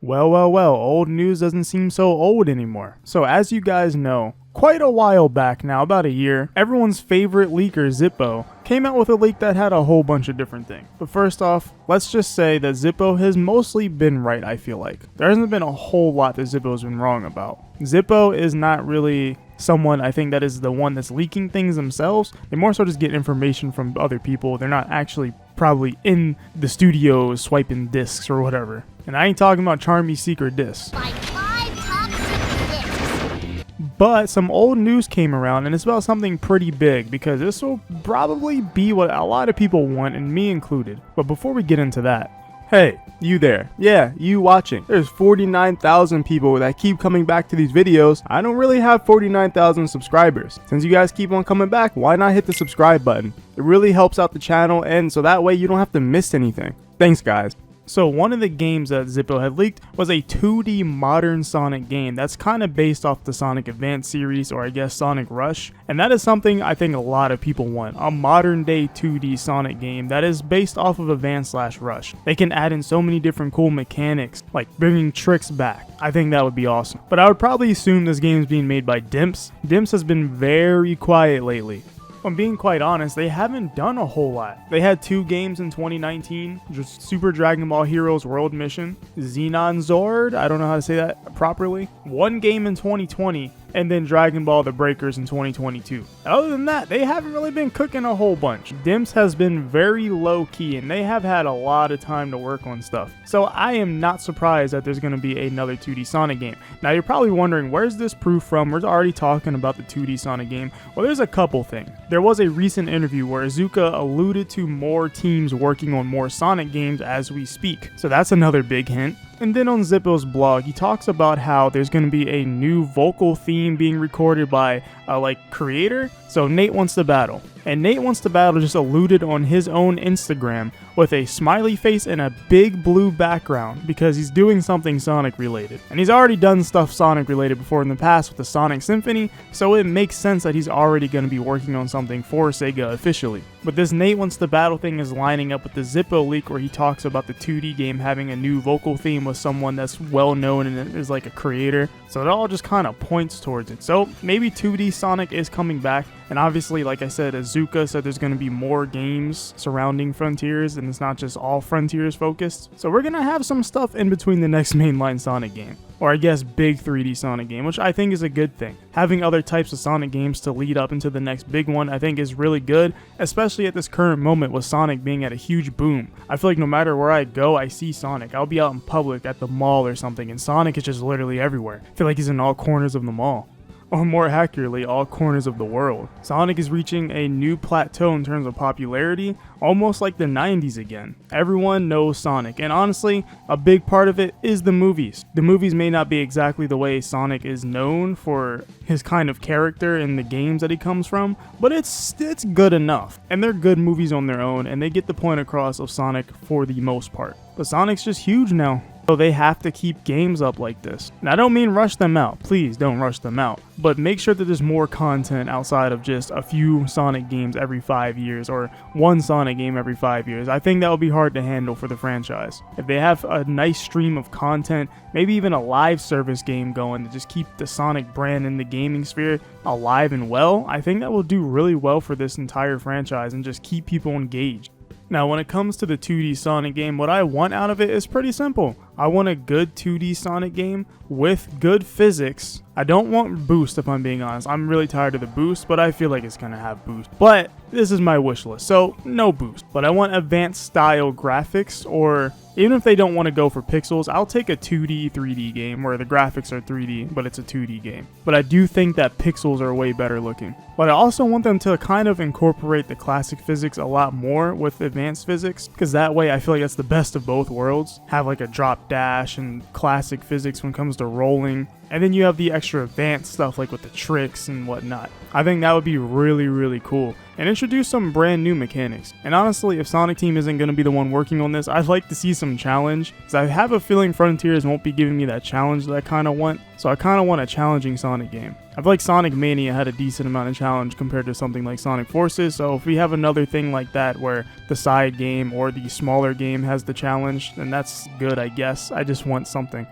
Well, old news doesn't seem so old anymore. So as you guys know, quite a while back now, about a year, everyone's favorite leaker, Zippo, came out with a leak that had a whole bunch of different things. But first off, let's just say that Zippo has mostly been right, I feel like. There hasn't been a whole lot that Zippo's been wrong about. Zippo is not really someone I think that is the one that's leaking things themselves. They more so just get information from other people. They're not actually probably in the studio swiping discs or whatever. And I ain't talking about Charmy secret discs. Like 5 top secret discs. But some old news came around, and it's about something pretty big, because this will probably be what a lot of people want, and me included. But before we get into that, hey, you there. Yeah, you watching. There's 49,000 people that keep coming back to these videos. I don't really have 49,000 subscribers. Since you guys keep on coming back, why not hit the subscribe button? It really helps out the channel, and so that way you don't have to miss anything. Thanks, guys. So one of the games that Zippo had leaked was a 2D modern Sonic game that's kind of based off the Sonic Advance series, or I guess Sonic Rush, and that is something I think a lot of people want, a modern day 2D Sonic game that is based off of Advance/Rush. They can add in so many different cool mechanics, like bringing tricks back. I think that would be awesome. But I would probably assume this game is being made by Dimps. Dimps has been very quiet lately. If I'm being quite honest, they haven't done a whole lot. They had 2 games in 2019, just Super Dragon Ball Heroes World Mission, Xenon Zord, I don't know how to say that properly, 1 game in 2020, and then Dragon Ball The Breakers in 2022. Other than that, they haven't really been cooking a whole bunch. Dimps has been very low-key, and they have had a lot of time to work on stuff. So I am not surprised that there's going to be another 2D Sonic game. Now you're probably wondering, where's this proof from? We're already talking about the 2D Sonic game. Well, there's a couple things. There was a recent interview where Iizuka alluded to more teams working on more Sonic games as we speak. So that's another big hint. And then on Zippo's blog, he talks about how there's going to be a new vocal theme being recorded by a creator. So Natewants to Battle. And Natewants to Battle just alluded on his own Instagram with a smiley face and a big blue background because he's doing something Sonic related. And he's already done stuff Sonic related before in the past with the Sonic Symphony, so it makes sense that he's already going to be working on something for Sega officially. But this Natewants to Battle thing is lining up with the Zippo leak where he talks about the 2D game having a new vocal theme with someone that's well known and is like a creator. So it all just kind of points towards it. So maybe 2D Sonic is coming back. And obviously, like I said, Iizuka said there's going to be more games surrounding Frontiers, and it's not just all Frontiers focused. So we're going to have some stuff in between the next mainline Sonic game. Or I guess big 3D Sonic game, which I think is a good thing. Having other types of Sonic games to lead up into the next big one I think is really good, especially at this current moment with Sonic being at a huge boom. I feel like no matter where I go, I see Sonic. I'll be out in public at the mall or something, and Sonic is just literally everywhere. I feel like he's in all corners of the mall. Or more accurately, all corners of the world. Sonic is reaching a new plateau in terms of popularity, almost like the 90s again. Everyone knows Sonic, and honestly, a big part of it is the movies. The movies may not be exactly the way Sonic is known for his kind of character in the games that he comes from, but it's good enough. And they're good movies on their own, and they get the point across of Sonic for the most part. But Sonic's just huge now. So they have to keep games up like this. And I don't mean rush them out. Please don't rush them out. But make sure that there's more content outside of just a few Sonic games every 5 years or one Sonic game every 5 years. I think that would be hard to handle for the franchise. If they have a nice stream of content, maybe even a live service game going to just keep the Sonic brand in the gaming sphere alive and well, I think that will do really well for this entire franchise and just keep people engaged. Now, when it comes to the 2D Sonic game, what I want out of it is pretty simple. I want a good 2D Sonic game with good physics. I don't want boost, if I'm being honest. I'm really tired of the boost, but I feel like it's going to have boost. But this is my wish list, so no boost. But I want advanced style graphics, or even if they don't want to go for pixels, I'll take a 2D, 3D game where the graphics are 3D, but it's a 2D game. But I do think that pixels are way better looking. But I also want them to kind of incorporate the classic physics a lot more with advanced physics, because that way I feel like that's the best of both worlds. Have like a drop dash and classic physics when it comes to rolling. And then you have the extra advanced stuff like with the tricks and whatnot. I think that would be really, really cool and introduce some brand new mechanics. And honestly, if Sonic Team isn't going to be the one working on this, I'd like to see some challenge, because I have a feeling Frontiers won't be giving me that challenge that I kind of want. So I kind of want a challenging Sonic game. I feel like Sonic Mania had a decent amount of challenge compared to something like Sonic Forces, so if we have another thing like that where the side game or the smaller game has the challenge, then that's good, I guess. I just want something.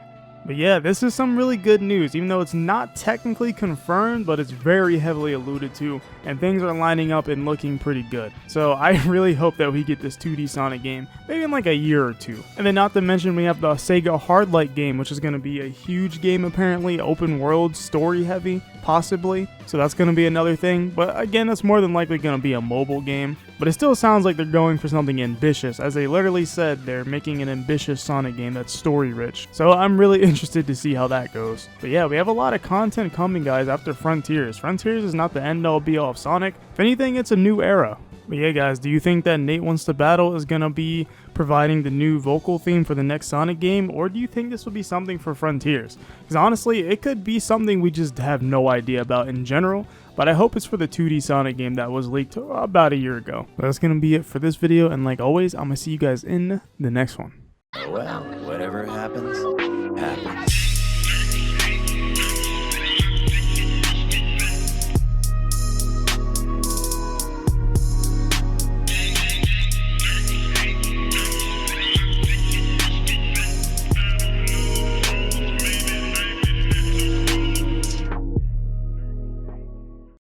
But yeah, this is some really good news, even though it's not technically confirmed, but it's very heavily alluded to, and things are lining up and looking pretty good. So I really hope that we get this 2D Sonic game, maybe in like a year or two. And then not to mention we have the Sega Hardlight game, which is going to be a huge game apparently, open world, story heavy, possibly. So that's going to be another thing, but again, that's more than likely going to be a mobile game. But it still sounds like they're going for something ambitious, as they literally said they're making an ambitious Sonic game that's story rich. So I'm really interested to see how that goes. But yeah, we have a lot of content coming, guys, after Frontiers. Frontiers is not the end all be all of Sonic. If anything, it's a new era. But yeah, guys, do you think that Natewants to Battle is going to be providing the new vocal theme for the next Sonic game, or do you think this will be something for Frontiers? Because honestly, it could be something we just have no idea about in general, but I hope it's for the 2D Sonic game that was leaked about a year ago. But that's going to be it for this video, and like always, I'm going to see you guys in the next one. Well, whatever happens.